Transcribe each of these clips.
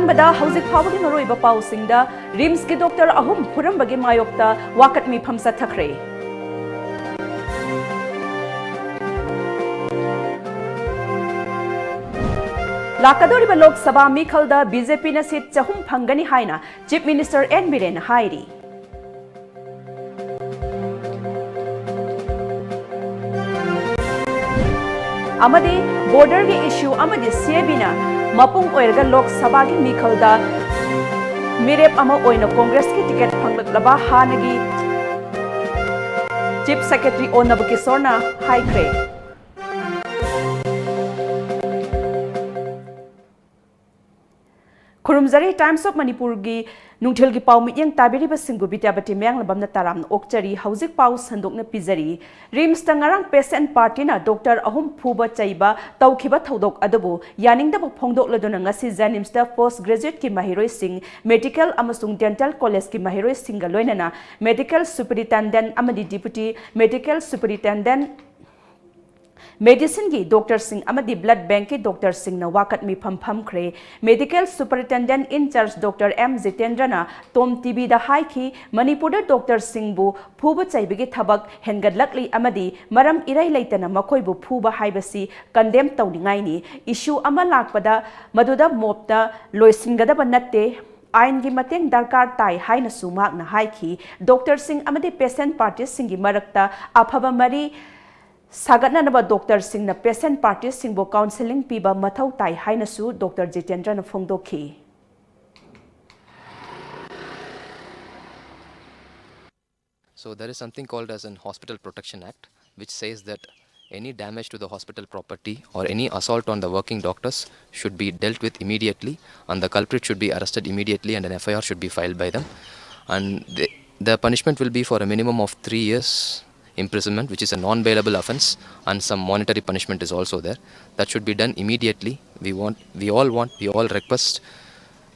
ꯑꯍꯥꯟꯕꯗ ꯍꯧꯖꯤꯛ ꯐꯥꯎꯕꯒꯤ ꯃꯔꯨꯑꯣꯏꯕ ꯄꯥꯎꯁꯤꯡꯗ ꯔꯤꯝꯁꯀꯤ ꯗꯣꯛꯇꯔ ꯑꯍꯨꯝ ꯐꯨꯔꯝꯕꯒꯤ ꯃꯥꯌꯣꯛꯇ ꯋꯥꯀꯠ ꯃꯤꯐꯝ ꯆꯠꯊꯈ꯭ꯔꯦ꯫ ꯂꯥꯛꯀꯗꯧꯔꯤꯕ ꯂꯣꯛ ꯁꯚꯥ ꯃꯤꯈꯜꯗ BJPꯅ ꯁꯤꯠ 300 ꯐꯪꯒꯅꯤ ꯍꯥꯏꯅ ꯆꯤꯐ ꯃꯤꯅꯤꯁꯇꯔ N. Biren ꯍꯥꯏꯔꯤ꯫ ꯑꯃꯗꯤ ꯕꯣꯔꯗꯔꯒꯤ ꯏꯁꯨ ꯑꯃꯗꯤ CABꯅ ꯃꯄꯨꯡ ꯑꯣꯏꯔꯒ ꯂꯣꯛ ꯁꯚꯥꯒꯤ ꯃꯤꯈꯜꯗ ꯃꯤꯔꯦꯞ ꯑꯃ ꯑꯣꯏꯅ ꯀꯣꯡꯒ꯭ꯔꯦꯁꯀꯤ ꯇꯤꯀꯦꯠ ꯐꯪꯂꯛꯂꯕ ꯍꯥꯟꯅꯒꯤ ꯆꯤꯐ ꯁꯦꯀ꯭ꯔꯦꯇꯔꯤ O. Nabakishorna ꯍꯥꯏꯈ꯭ꯔꯦ꯫ ꯈꯨꯔꯨꯝꯖꯔꯤ ꯇꯥꯏꯝꯁ ꯑꯣꯐ ꯃꯅꯤꯄꯨꯔꯒꯤ ꯅꯨꯡꯊꯤꯜꯒꯤ ꯄꯥꯎ ꯃꯤꯠꯌꯦꯡ ꯇꯥꯕꯤꯔꯤꯕꯁꯤꯡꯕꯨ ꯕꯤꯗ꯭ꯌꯥꯄꯇꯤ ꯃꯌꯥꯡꯂꯝꯕꯝꯅ ꯇꯔꯥꯝꯅ ꯑꯣꯛꯆꯔꯤ꯫ ꯍꯧꯖꯤꯛ ꯄꯥꯎ ꯁꯟꯗꯣꯛꯅ ꯄꯤꯖꯔꯤ꯫ ꯔꯤꯝꯁꯇ ꯉꯔꯥꯡ ꯄꯦꯁꯦꯟꯠ ꯄꯥꯔꯇꯤꯅ ꯗꯣꯛꯇꯔ ꯑꯍꯨꯝ ꯐꯨꯕ ꯆꯩꯕ ꯇꯧꯈꯤꯕ ꯊꯧꯗꯣꯛ ꯑꯗꯨꯕꯨ ꯌꯥꯅꯤꯡꯗꯕ ꯐꯣꯡꯗꯣꯛꯂꯗꯨꯅ ꯉꯁꯤ ꯖꯦꯅꯤꯝꯁꯇ ꯄꯣꯁꯠ ꯒ꯭ꯔꯦꯖꯨꯑꯦꯠꯀꯤ ꯃꯍꯩꯔꯣꯏꯁꯤꯡ, ꯃꯦꯗꯤꯀꯦꯜ ꯑꯃꯁꯨꯡ ꯗꯦꯟꯇꯦꯜ ꯀꯣꯂꯦꯖꯀꯤ ꯃꯍꯩꯔꯣꯏꯁꯤꯡꯒ ꯂꯣꯏꯅꯅ ꯃꯦꯗꯤꯀꯦꯜ ꯁꯨꯄꯔꯤꯟꯇꯦꯟꯗꯦꯟꯠ ꯑꯃꯗꯤ ꯗꯤꯄꯨꯇꯤ ꯃꯦꯗꯤꯀꯦꯜ ꯁꯨꯄꯔꯤꯟꯇꯦꯟꯗꯦꯟꯠ ꯃꯦꯗꯤꯁꯤꯟꯒꯤ ꯗꯣꯛꯇꯔꯁꯤꯡ ꯑꯃꯗꯤ ꯕ꯭ꯂꯗ ꯕꯦꯡꯛꯀꯤ ꯗꯣꯛꯇꯔꯁꯤꯡꯅ ꯋꯥꯀꯠ ꯃꯤꯐꯝ ꯐꯝꯈ꯭ꯔꯦ꯫ Medical superintendent in charge doctor M. Jitendrana ꯇꯣꯝ ꯇꯤꯚꯤꯗ ꯍꯥꯏꯈꯤ ꯃꯅꯤꯄꯨꯔꯗ ꯗꯣꯛꯇꯔꯁꯤꯡꯕꯨ ꯐꯨꯕ ꯆꯩꯕꯒꯤ ꯊꯕꯛ ꯍꯦꯟꯒꯠꯂꯛꯂꯤ ꯑꯃꯗꯤ ꯃꯔꯝ ꯏꯔꯩ ꯂꯩꯇꯅ ꯃꯈꯣꯏꯕꯨ ꯐꯨꯕ ꯍꯥꯏꯕꯁꯤ ꯀꯟꯗꯦꯝ ꯇꯧꯅꯤꯡꯉꯥꯏꯅꯤ꯫ ꯏꯁꯨ ꯑꯃ ꯂꯥꯛꯄꯗ ꯃꯗꯨꯗ ꯃꯣꯞꯇ ꯂꯣꯏꯁꯤꯟꯒꯗꯕ ꯅꯠꯇꯦ꯫ आयन की मतेंग दरकार ताई हाइनसु माकना हाइखी डॉक्टर सिंह अमदे पेशेंट पार्टी सिंह मरक्ता अफब मरी सागतनब डॉक्टर सिंह न पेशेंट पार्टी सिंह बो काउंसलिंग पीबा मथौ ताई हाइनसु डॉक्टर जितेंद्र न फोंदोखी। So there is something called as an Hospital Protection Act, which says that any damage to the hospital property or any assault on the working doctors should be dealt with immediately, and the culprit should be arrested immediately, and an FIR should be filed by them. And the punishment will be for a minimum of 3 years imprisonment, which is a non-bailable offence, and some monetary punishment is also there. That should be done immediately. We all request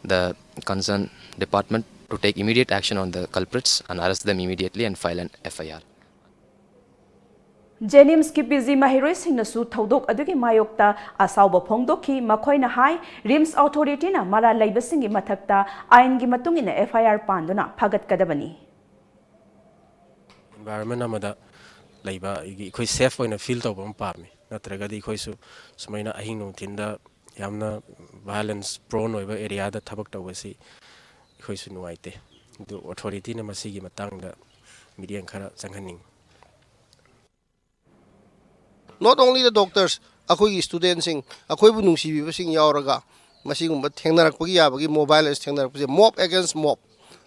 the concerned department to take immediate action on the culprits and arrest them immediately and file an FIR. जेनिम्स की PG महिरोई सिंगनसु थौदोक अदुगी मायोक्ता असाउब फोंदोखी मखोइना high RIMS अथॉरिटीना मरा लैबसिंगी मथक्ता आयनगी मतुंगिना FIR पांदुना फगतकदबनी। environment amada laiba ikoi safe oina feel tawbam pami natragadi ikoi sumaina ahing no thinda yamna violence prone oiba area da thabak tawasi ikoi su nuaite du authority na masigi matangda media khara changhaning. Not only the doctors, akoi students sing, akoi bu nungsibi sing yauraga, masigumba thengnarakpagi yabagi mobile as thengnarakpagi mob against mob.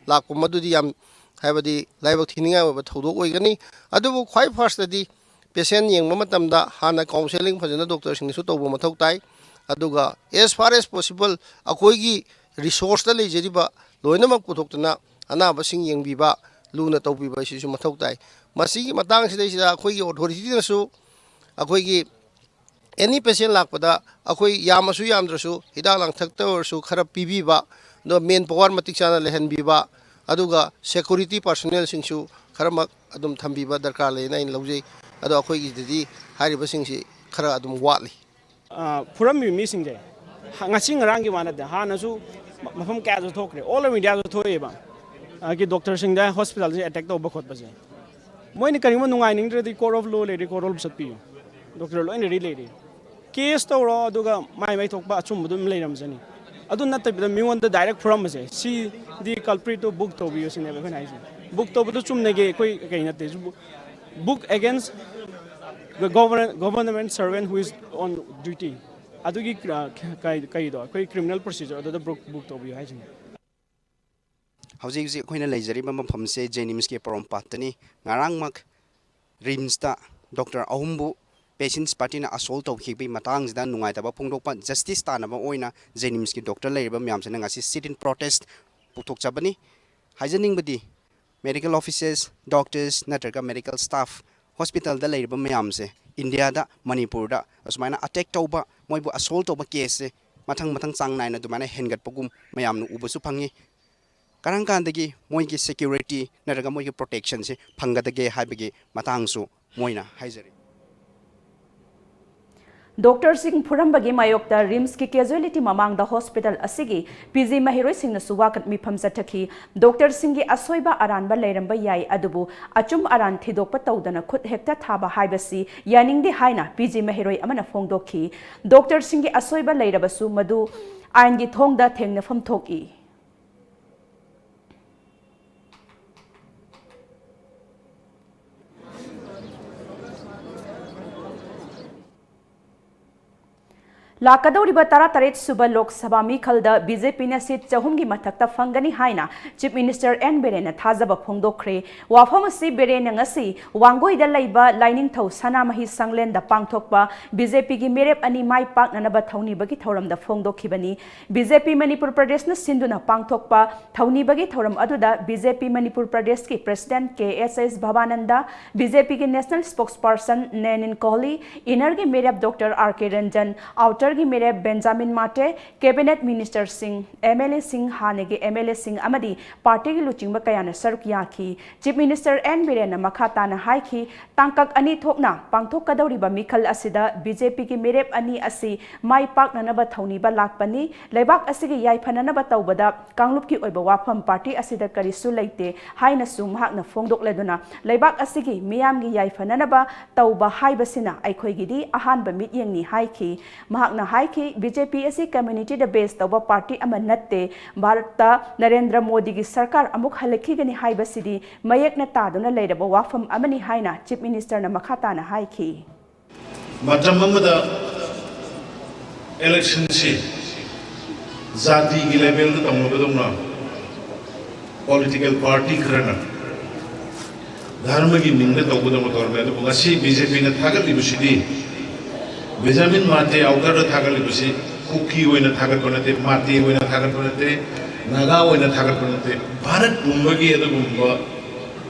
Lakpo madudi yam habadi laibak thininga ba thodok oigani. Adubu khwai first di patient yengba matamda hana counseling phajana doctor sing su tawba mathau tai. Aduga as far as possible akoi gi resource ta lejeriba loinamak puthokna anaba sing yengbiba luna tawbiba sisu mathau tai. Masigi matang sidai sida akoi gi authority na su अखोई एनी patient लापदा अखोई यामसु यामद्रसु हिदा लांथक्ता ओरसु खरा पीबीबा नो मेन पावर मतिक चाना लेहनबीबा अदुगा सिक्योरिटी पर्सनल सिंगसु खरमक अदुम थंबीबा दरकार लेना इन लौजै अदो अखोई गिदि हारिबा सिंगसि खरा अदुम वाटली फुरम मी सिंगजे ngasi ngarang gi wanade hanasu mafam kya jo thokre all of india jo thoeba ki doctor singda hospital je attack to bakhot baje moini karima nungai ningdre di court of law le court of satpiyo doctor lo ina relay case to ro aduga mai thokba achum dum leiramjani adu natta miwon the direct from se see the culprit to book to be using never nice book to bu chum nege koi kai natte book against the government servant who is on duty adugi kai do koi criminal procedure adu the book to be haisini hauji ji khoina leijari ba mafam se jenims ke prom patani ngarang mak rims ta doctor ahumbu patients party na assault of khibi matang jida nungai taba phungdok pa justice ta na ba oina jenims ki doctor leiba myam se ngasi sit in protest puthok chabani haijaning badi medical officers doctors natraga medical staff hospital da leiba myam se india da manipur da asmaina attack tauba moibu assault tauba case mathang chang nai na dumana hengat pagum myam nu ubasu phangi karang kandagi moi ki security natraga moi ki protection se phangada ge haibagi matang su moina haijari Doctor Singh Purambagi Mayokta Rims ki casualty mamang the hospital asigi PG Mahiroi Singh na suwakat mifam sathaki Doctor Singh gi asoiba aranba leiramba yai adubu achum aran thidokpa tawdana khut hekta thaba haibasi yaningdi haina PG Mahiroi amana phongdokhi Doctor Singh gi asoiba leirabasu madu ain gi thongda thengna pham thoki Lakadoriba Tarataret Suba Lok Sabha Mikhalda BJP na seat chahumgi mathakta fangani haina Chief Minister N Birena Thazaba Phongdokre Wafamasi Birena ngasi Wangoi da laiba lining thau sanamahi sanglen da pangthokpa BJP gi merep ani mai pak nanaba thauni bagi thoram da phongdokhibani BJP Manipur Pradesh na sinduna pangthokpa thauni bagi thoram aduda BJP Manipur Pradesh ki President KSS Bhavananda BJP ki National Spokesperson Nenin Kohli Inner gi merep Dr. RK Ranjan Outer gi mere Benjamin Mate Cabinet Minister Singh MLA Singh Hanege MLA Singh amadi party gi luchingba kayana saruk yakhi Chief Minister N Birena makhata na haiki tangkak ani thokna pangthok kadawriba mikhal asida BJP gi merep ani asi mai pak nanaba thauni ba lakpani leibak asigi yai phananaba tawbada kanglup ki oiba wafam party asida karisu leite haina sum hakna phongdok leduna leibak asigi miyam gi yai phananaba tawba haibasina aikhoi gi di ahan ba mit yengni haiki mahakna haiki BJP asi community da base tawba party ama natte Bharata Narendra Modi gi sarkar amuk halakhi gani haibasidi mayek na taduna leiraba wafam amani haina Chief Minister na makhata na haiki matam amada election si zati gi level da tamabadumna political party krana dharma gi mingda tawbudam torme da ngasi BJP na thagal libusidi Benjamin Mate outer thagal busi cookie oina thagal konate Mate oina thagal konate Naga oina thagal konate Bharat pumbagi edu bumba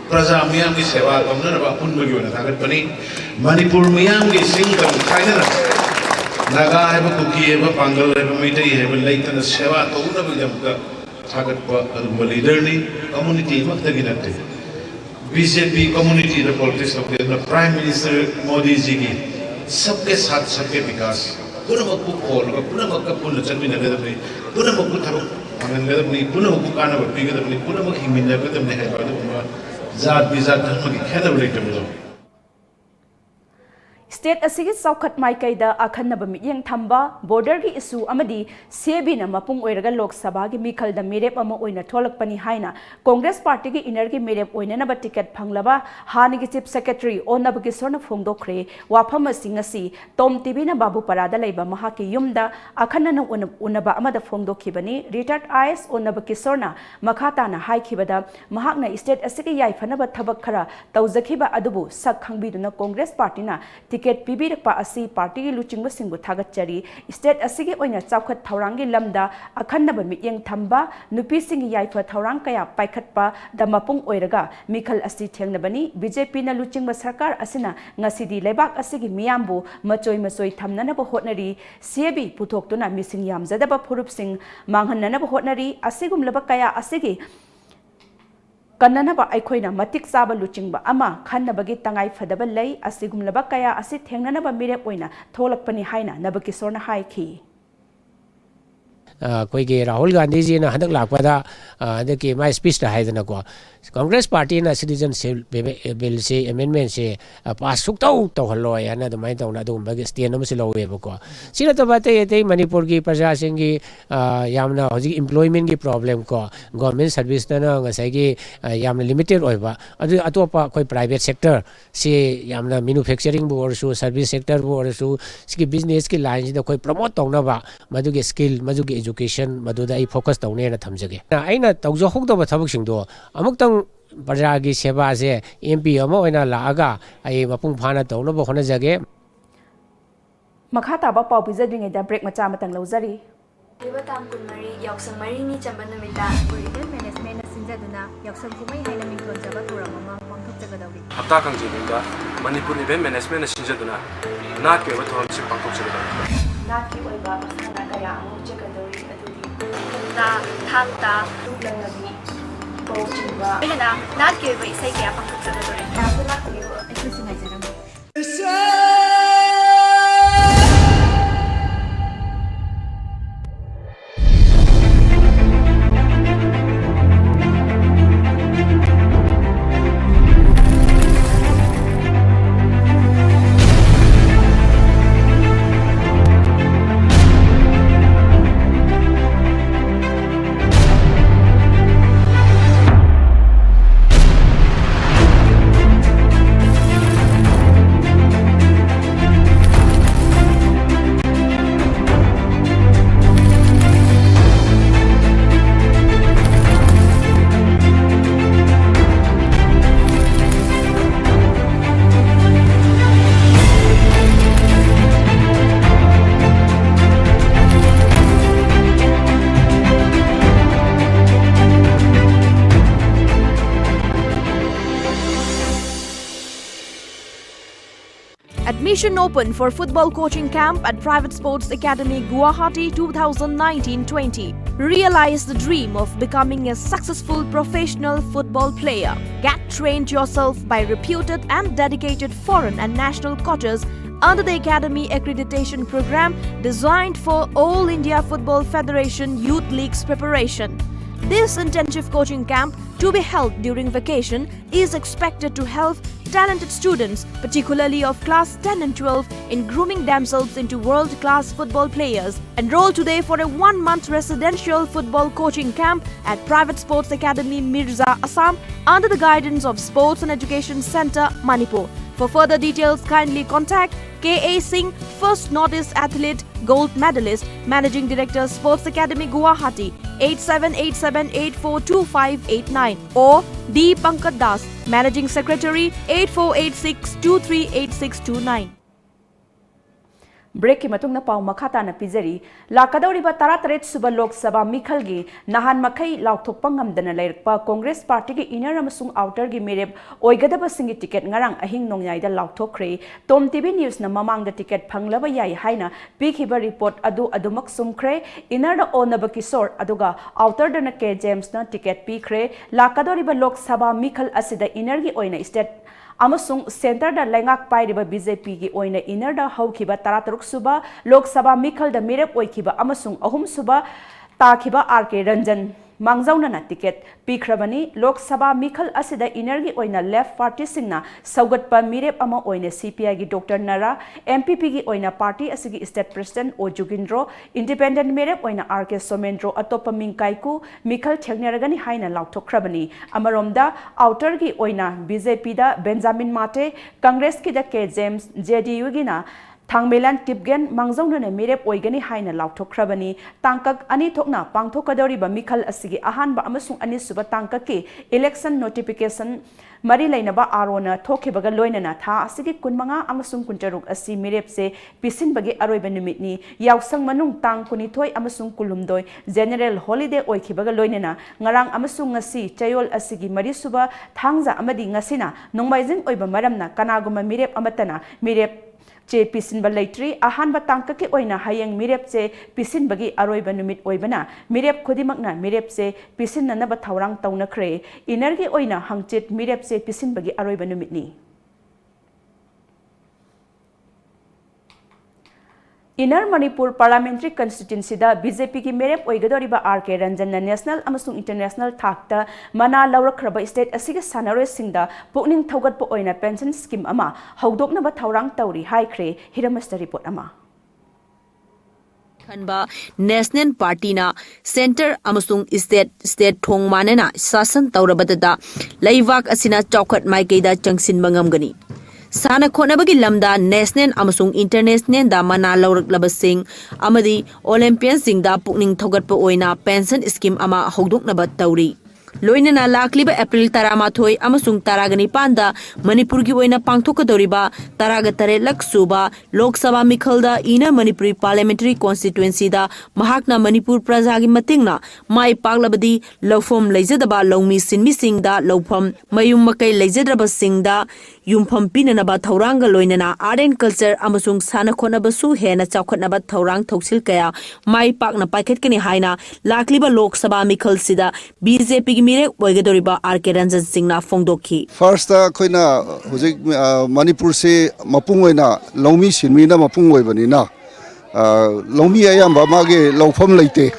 Praja miyam ki seva kamna na pumbagi oina thagal pani Manipur miyam ki sing kam khaina Naga heba cookie heba Pangal heba Maitai heba laita na seva tawna bujam ka thagal pa adu leader ni community makta ginate BJP community the politics of the Prime Minister Modi ji ki सबके साथ सबके विकास पूरा मक्कु खोल का पूरा मक्का पूर्ण चलने लगे तब नहीं पूरा मक्कु थरो हमें लगे तब नहीं पूरा मक्कु काना बत्ती के तब नहीं पूरा मक्कु हिमिन लगे तब नहीं है बात उम्र जात बिजात धर्म की खेदा बड़ी टमलो State asigi saukhat maikaida akhanaba miyeng thamba border gi issue amadi sebina mapung oiraga Lok Sabha gi mikhal da merep ama oina tholakpani haina Congress party gi inner gi merep oina na ba ticket phanglaba hani gi chief secretary onab gi sorna phongdokre wafam singasi Tom TV na babu parada leiba maha ki yumda akhanna na unaba amada phongdokhibani retired IS onab ki sorna makhata na haikhibada mahakna state asigi yai phanaba thabak khara tawjakhiba adubu sak khangbiduna Congress party na ticket pibirakpa asi party gi luchingba singbu thagachari state asigi oina chawkhat thaurangi lamda akhannaba miyeng thamba nupi singi yaifa thaurang kaya paikhatpa da mapung oiraga mikhal asi thengnabani BJP na luchingba sarkar asina ngasidi lebak asigi miyambu machoi thamnanaba hotnari CB puthoktuna mising yamjadaba phurup sing manghannanaba hotnari asigumlaba kaya asigi Kananaba Aikoina Matik Saba Luchingba Ama Kanabagi Tangai Fadabalay Asigumlaba Kaya Asi Tenganaba Mirepoina Tolakpani Haina Nabakisorna Haiki कोई राहुल गांधी जी ने हदक लापदा देखिए मैं speech रहा है को Congress party ना citizenship bill से amendment से पास तो हल्लो है ना दमाई तो ना दुम बगे स्टेन में से लोगे बको सिना तो बात है ये मणिपुर की प्रजा सिंह की यामना हजी एम्प्लॉयमेंट की प्रॉब्लम को गवर्नमेंट सर्विस ना ngасai की यामना लिमिटेड होइबा अदु अतोपा कोई प्राइवेट सेक्टर से यामना मैन्युफैक्चरिंग बो और सर्विस सेक्टर बो और इसकी बिजनेस की लाइन से कोई प्रमोट तौनबा मधु के स्किल मधु के एजुकेशन मधुदा आई फोकस तौने ना थमजगे आइना तौजो होगदबा थबकसिंगदो अमुक्तंग प्रजा की सेवा से MP अमा ओइना लागा आई मपुंग फाना तौनबा होनजगे Makhata ba pau pizadringe da break macha matang lawzari Libatam kunmari yaksang mari ni chamban namita event management na sinjaduna yaksang kumai haina mington jaba thoram ama pangthok jagadawi हप्ता खंजीनिंदा मणिपुर इवेंट मैनेजमेंट सिंजदुना नाट के वथोम से पांथोक जगदा नाट की oiba masana kaya amu jagadori adudi ta thangta langabi pawchingba ilana naat ke oiba isai kaya pangthok jagadori ta la ko ekhusi mai jaram Admission open for football coaching camp at Private Sports Academy Guwahati 2019-20. Realize the dream of becoming a successful professional football player. Get trained yourself by reputed and dedicated foreign and national coaches under the Academy Accreditation Program designed for All India Football Federation Youth League's preparation. This intensive coaching camp, to be held during vacation, is expected to help talented students, particularly of class 10 and 12, in grooming themselves into world-class football players. Enroll today for a 1-month residential football coaching camp at Private Sports Academy Mirza, Assam, under the guidance of Sports and Education Center, Manipur. For further details, kindly contact K.A. Singh, First Notice Athlete, Gold Medalist, Managing Director, Sports Academy Guwahati, 8787842589, or D. Pankaj Das, Managing Secretary, 8486238629. Break ki matung na pau makata na pizari lakadauri ba tarat suba Lok Sabha mikhalgi nahan makai lauthok pangam dana lairpa Congress Party ki inner amasung outer gi merep oigadaba singi ticket ngarang ahing nongyai da lauthokre Tom TV News na mamang da ticket phanglaba yai haina pikhiba report adu adumak sumkhre inner da onaba kisor aduga outer da na K James na ticket pikre lakadauri ba Lok Sabha mikhal asida inner gi oina state amasung center da lengak pairiba BJP gi oina inner da haukiba tarataruk suba Lok Sabha mikhal da merep oikiba amasung ahum suba takiba RK Ranjan mangzauna na ticket pikhrabani Lok Sabha mikhal asida inner gi oina left party singna saugatpa mirep ama oina CPI gi Dr Nara MPP gi oina party asigi state president O Jugindro independent merep oina RK Somendro atopa mingkaiku mikhal thegneragani haina lauthokhrabani amaromda outer gi oina BJP da Benjamin Mate Congress ki da K James JDU gi na Thangmelan Tipgen mangzauna na mirep oigani haina lauthokhrabani tangkak ani thokna pangthokadori ba mikhal asigi ahanba amasung ani suba tangkak ki election notification mari lainaba arona thokibaga loinana tha asigi kunmanga amasung kuntaruk asi mirep se pisinbagi aroiba numitni yausang manung tang kunithoi amasung kulumdoi general holiday oikibaga loinana ngarang amasung ngasi chayol asigi mari suba thangza amadi ngasina nongbaijing oiba maramna kanaguma mirep amatana mirep che pisinba leitri ahanba tangka ki oina hayeng mirep che pisinbagi aroiba numit oibana mirep khodimakna mirep che pisinna ba thaurang taunakre inergi oina hangchit mirep che pisinbagi aroiba numitni Inner Manipur Parliamentary Constituency da BJP ki merep oigadoriba RK Ranjan na national amasung international thakta mana laurakraba state asiga sanaroi singda pukning thogat po oina pension scheme ama hawdokna ba thaurang tauri haikre hiramasta report ama Khanba National Party na Center amasung state thong manena sasan taurabada laivak asina chawkhat maikeida changsin mangamgani Sana khonabagi lamda national amasung international da mana lauraklabasing amadi Olympian sing da pukning thogatpa oina pension scheme ama hawdoknaba tauri Loinana lakliba April taramathoi amasung taragani panda Manipur gi oina pangthokadoriba taraga tare laksuba Lok Sabha mikhalda ina Manipuri Parliamentary Constituency da mahakna Manipur praja gi matingna mai paglabadi lawfom leijadaba lawmi sinmi sing da lawfam mayum makai leijadraba sing da yumpham pinanaba thauranga loinana art and culture amasung sana khonaba su hena chawkhatnaba thaurang thoksil kaya mai pakna paikhet kani haina lakliba Lok Sabha mikhal sida BJP Mire Oigadoriba RK Ranjan Singna Fongdoki. First, Koina Manipur se Mapungoina, Lomi Sinmina Mapungoibanina, Lomi Ayamba Mage, Lofam Late,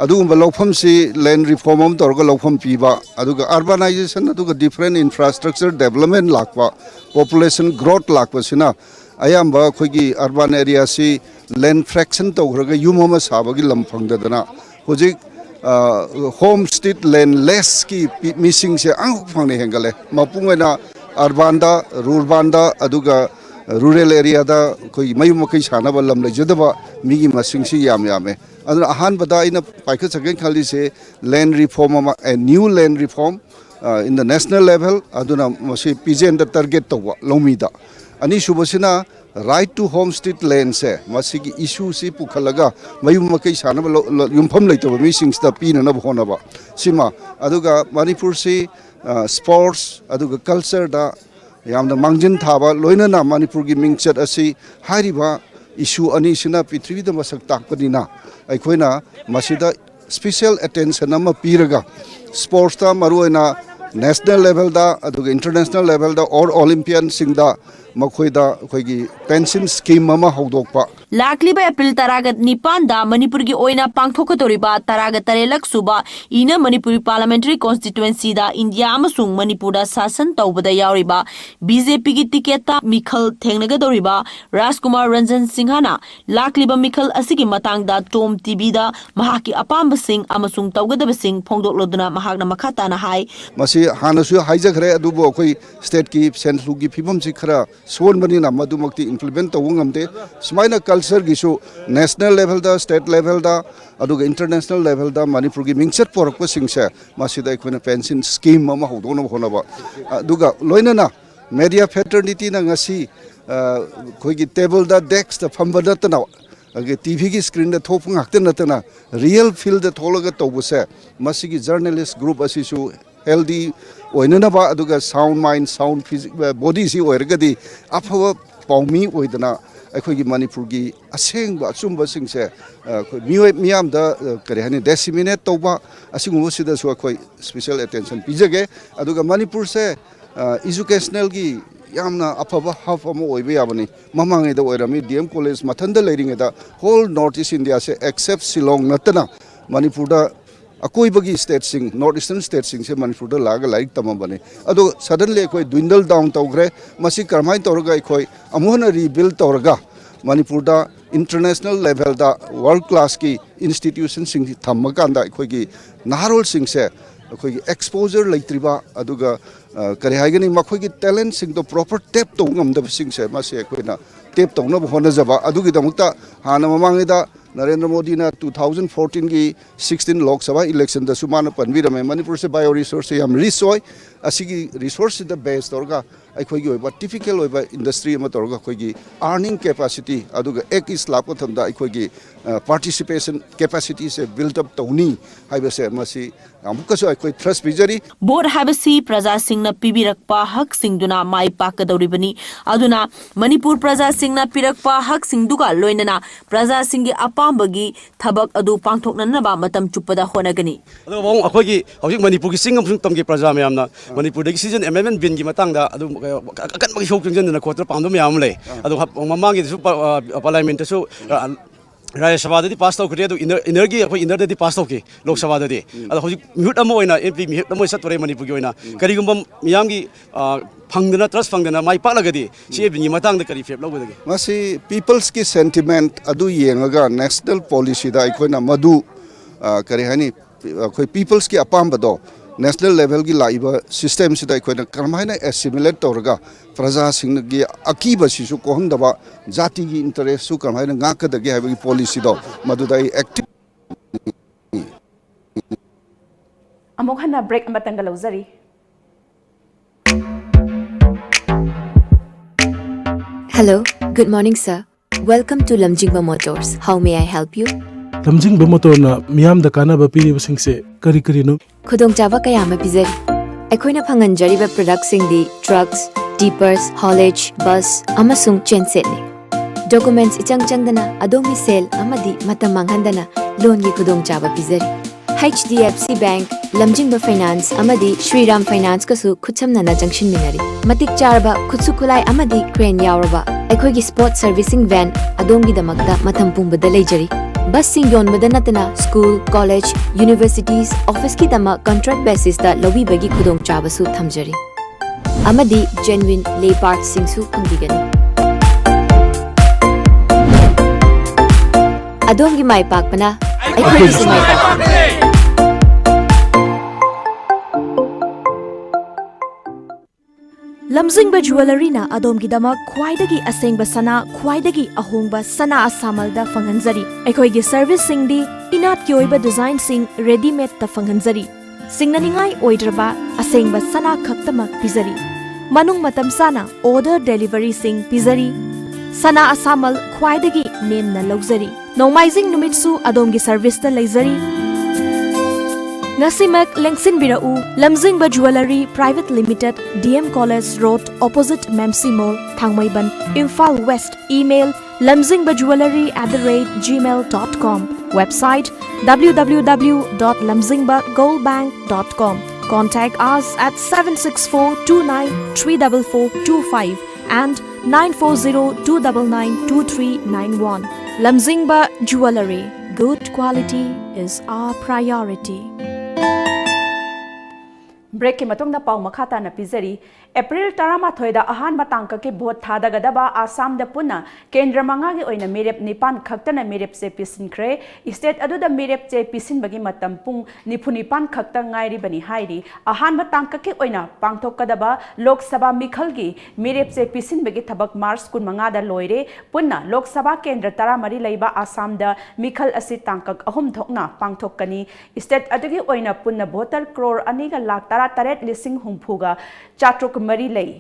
Adumba Lofam se land reform Torga Lofam Piba, Aduga urbanization, Aduga different infrastructure development lakwa, population growth lakwasina, Ayamba Kogi urban area se land fraction Toga Yumama Sabagi Lampangdana, Hojik. Homestead land less ki missing se ang phangni hengale mapungena urbanda rurbanda aduga rural area da koi mayum kai sana ba lam lejadaba migi masing si yam yame adu ahan bada ina paikha chagen khali se land reform a new land reform in the national level aduna masi pj the target to lomi da ani subasina right to homestead land se masigi issue si pukhalaga mayum makai sana yumpham leito mi singsta pina na bhona ba sima aduga Manipur si sports aduga culture da यामना मांगजिन थाबा लोइनना मणिपुर की मिंगचत असी हारिबा issue अनि सिना पृथ्वी the मसक ताकपनिना अखोइना मसिदा special attention अमा पीरगा sports ता मरुइना national level दा अदुगा international level दा और ओलंपियन सिंगदा मखोइदा अखोइगी पेंशन स्कीम अमा हौदोकपा लाखलिबा एप्रिल तरागत निपान मणिपुर की ओइना पांगथोकदोरिबा तरागत तरेलक सुबा इना मणिपुरी पार्लियामेंट्री कॉन्स्टिट्यूएंसी दा इंडिया अमसुंग मणिपुर दा शासन तौबदा यावरिबा बीजेपी की टिकेट मिखल थेंगनगदोरिबा राजकुमार रंजन सिंहाना लाखलिबा मिखल असिगी मतंगदा टोम टीवी दा महाकी अपाम्बसिंग अमसुंग तौगदबसिंग फोंगदोकलोदुना महाकना मखाताना हाई मसी हानसु हाइजखरे अदुबो अखोइ स्टेट की सेंट्रल की फिबम सि खरा सोनबनिना मदुमक्ति इंप्लीमेंट तौंगमते स्माइना कल्चर गिसु नेशनल लेवल दा स्टेट लेवल दा अदुगा इंटरनेशनल लेवल दा मणिपुर की मिंगचत पोरकप सिंगसे मासिदा अखोइना पेंशन स्कीम अमा हौदोनो होनबा अदुगा लोइनना मीडिया फेटर्निटी ना ngasi खोइगी टेबल दा डेस्क दा फंबदा तना अगे टीवी की स्क्रीन दा थोप ngakte natana रियल फील्ड दा थोलगा तौबसे मासिगी जर्नलिस्ट ग्रुप असिसु हेल्दी ओइननबा अदुगा साउंड माइंड साउंड बॉडी सी ओइरगदी अफवा पाउमी ओइदना अखोइगी मणिपुर की असेंग अचुंब सिंगसे मियोय मियाम दा करे हनी डेसिमिनेट तौबा असिंगु सिदासु अखोइ स्पेशल अटेंशन पिजगे अदुगा मणिपुर से एजुकेशनल की यामना अफबा हब अमो ओइबे याबनी ममांगेदा ओइरामी डीएम कॉलेज मथंदा लेरिंगेदा होल नॉर्थ ईस्ट इंडिया से एक्सेप्ट शिलोंग नतना मणिपुर दा अकोइबगी स्टेट सिंग नॉर्थ ईस्टर्न स्टेट सिंग से मणिपुर दा लाग लाइक तमबने अदो सडनली अखोइ द्विंडल डाउन तौग्रे मसी करमाइ तौरगा अखोइ अमोहना रिबिल्ड तौरगा मणिपुर दा इंटरनेशनल लेवल दा वर्ल्ड क्लास की इंस्टीट्यूशन सिंग थमकांदा अखोइगी नारोल सिंग से अखोइगी एक्सपोजर लेत्रिबा अदुगा करे हाइगनी मखोइगी टैलेंट सिंग तो प्रॉपर टेप तो ngam सिंग से मासे अखोइना टेप तौना होनजबा अदुगी दमुक्ता हाना ममांगेदा नरेंद्र मोदी ना 2014 की 16 लोकसभा इलेक्शन दा सुमाना पनबिरमे मणिपुर से बायो रिसोर्स से हम रिसोय असिगी रिसोर्स द बेस तौरगा अखोइगी ओइबा टिपिकल ओइबा इंडस्ट्री अमा तौरगा अखोइगी अर्निंग कैपेसिटी अदुगा एक इस लाप थमदा अखोइगी पार्टिसिपेशन कैपेसिटी से बिल्ड अप तौनी हाइबसे मसी अमुकसो अखोइ थ्रस्ट बिजरी बोर्ड हाबसी प्रजा सिंगना पिबिरकपा हक सिंगदुना माइ पाकदौरिबनी अदुना मणिपुर प्रजा सिंगना पिरकपा हक सिंगदुगा लोइनना प्रजा सिंगी अपाम्बगी थबक अदु पांगथोकननबा मतम चुप्पदा होनगनी अदो वों अखोइगी हौजिक मणिपुर की सिंगम सुंग तमगी प्रजा मयामना मणिपुर दगी सीजन एमेंडमेंट बिल की मतंगदा अदु अकनबगी होक जंजन खोत्र पांदो मयाम ले अदो ममांगी पार्लियामेंट सु राज्य सभा पास तौरे इनर की इनर पास तौके लोक सभा मिहुट एमपी मिहुट सत्तरे मणिपुर की करीगुम मियाम की फंगदना ट्रस्ट फंगदना माई पालगदी सी मतंग करी फेप लौगदगे मसी पीपल्स की सेंटिमेंट अदु येंगा नेशनल पॉलिसी दा अखोइना मधु करे हानि अखोइ पीपल्स की अपाम्बदो नेशनल लेवल की लाइबा सिस्टम सिदा अखोइना करमाइना एसिमुलेट तौरगा प्रजा सिंग की अकीब सिसु कोहंदबा जाति की इंटरेस्ट सु करमाइना गाकदगे हाइबगी पॉलिसी दो मधुदा एक्टिव अमुक हन्ना break अमतंग लौजरी Hello, good morning sir. Welcome to Lamjingba Motors. How may I help you? lamjingba motor na miyam da kana ba piri ba sing se kari kari no Khudongchaba kaya ma pizari. Aikoina phanganjariba products sing di trucks, tippers, haulage, bus, amasung chainset ni. Documents ichang changdana adomi sale amadi matam manghandana loan gi khudongchaba pizari. HDFC Bank, Lamjingba Finance amadi Shriram Finance kasu khutsamnana jangshin minari. Matik charba khutsu khulai amadi crane yauraba. Aikoigi sport servicing van adongi damakta matam pumbada leijari. Bus sing yonbada natana school, college, universities, office ki dama contract basis da lobi bagi khudong chabasu thamjari. Amadi genuine lay parts sing su phangbigani. Adongi mai pakpana aikoigi su mai pakpana. Lamjingba Jewelry na adom gidama khwaidagi asengba sana khwaidagi ahongba sana asamalda fanganjari aikoigi service sing di inat ki oiba design sing ready made ta fanganjari singnaningai oidraba asengba sana khaktamak pizari manung matam sana order delivery sing pizari sana asamal khwaidagi name na logzari nomaizing numitsu adom gi service ta leizari Ngasimak lengsinbirau Lamjingba Jewellery Private Limited, DM College Road, opposite Memsi Mall, Thangmaiban, Imphal West. Email lamjingbaJewellery@gmail.com. Website www.lamjingbagoldbank.com. Contact us at 764293445 and 940-299-2391. Lamjingba Jewellery. Good quality is our priority. Break ki matong na pau makhata na pizari April 13 da ahanba tangka ki vote thadagadaba Assam da punna kendra manga gi oina merep nipan khakta na merep se pisinkhre state adu da merep che pisin bagi matam pung nipunipan khakta ngairi bani hairi ahanba tangka ki oina pangthokadaba Lok Sabha mikhal gi merep che pisin bagi thabak March kun manga da loire punna Lok Sabha kendra 13 leiba Assam da mikhal asi tangka ahum thokna pangthokani state adu gi oina punna voter crore ani ga lakh 8 lising humpuga chatruk mari lei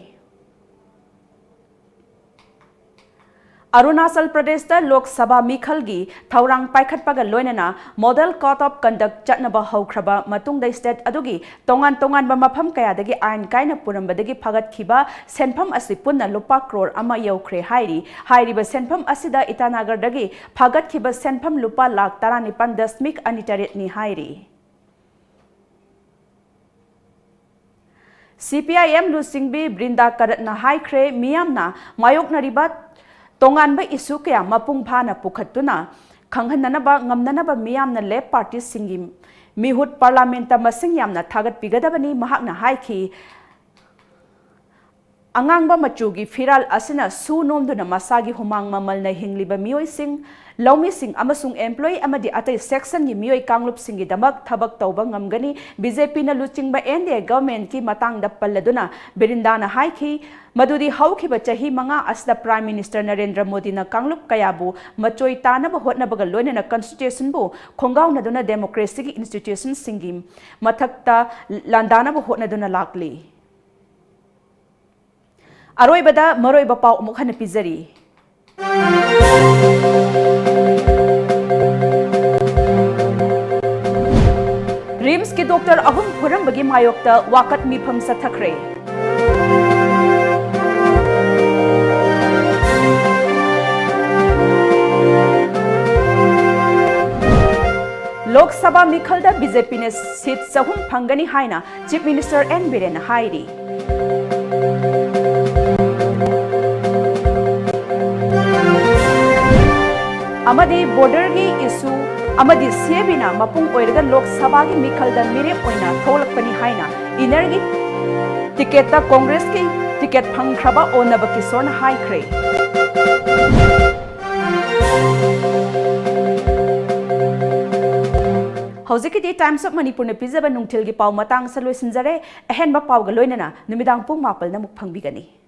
Arunachal Pradesh da Lok Sabha mikhal gi thaurang paikhat paga loinana model code of conduct chatnaba haukraba matungda state adugi tongan ba mafam kaya dagi ain kaina puramba dagi phagat khiba senpham asi punna lupa crore ama yaukhre hairi ba senpham asida Itanagar dagi phagat khiba senpham lupa lakh 19.28 ni hairi CPIM Lusingbi Brinda Karatna Haikre Miyamna Mayok Naribat Tongan ba isu kaya mapung phana pukhatuna khanghananaba ngamnanaba Miyamna Left Party Singim Mihut Parliamenta masing yamna thagat pigadabani mahakna haiki Angangba machugi firal asina su nomduna masagi humang mamal na hingliba miyoy sing Laumi sing amasung employee amadi atay section gi miyoy kanglup singi damak thabak tawba ngamgani BJP na luchingba NDA government ki matang da palladuna berindana haiki madudi haukiba chahi manga asda Prime Minister Narendra Modi na kanglup kayabu machoi tanaba hotnabaga loinana constitution bu khongaw naduna democracy ki institution singim mathakta landana bu hotnaduna lakli Aroibada maroiba pau mukhana pizari Rims ki Dr. Ahum Puram bagi mayokta wakat mifam sathakre Lok Sabha mikhalda BJP ne seat sahum phangani haina Chief Minister N Biren hairi amadi border gi issue amadi sebina mapung oirga Lok Sabha gi mikhalda mirep oina tholakpani haina inner gi ticket ta Congress ki ticket phangkhraba onaba kison haikre Hojiki di Times of Manipur na pizaba nungtil gi pau matang sa loisinjare ahen ba pau ga loinana numidang pung mapal na mukphang bigani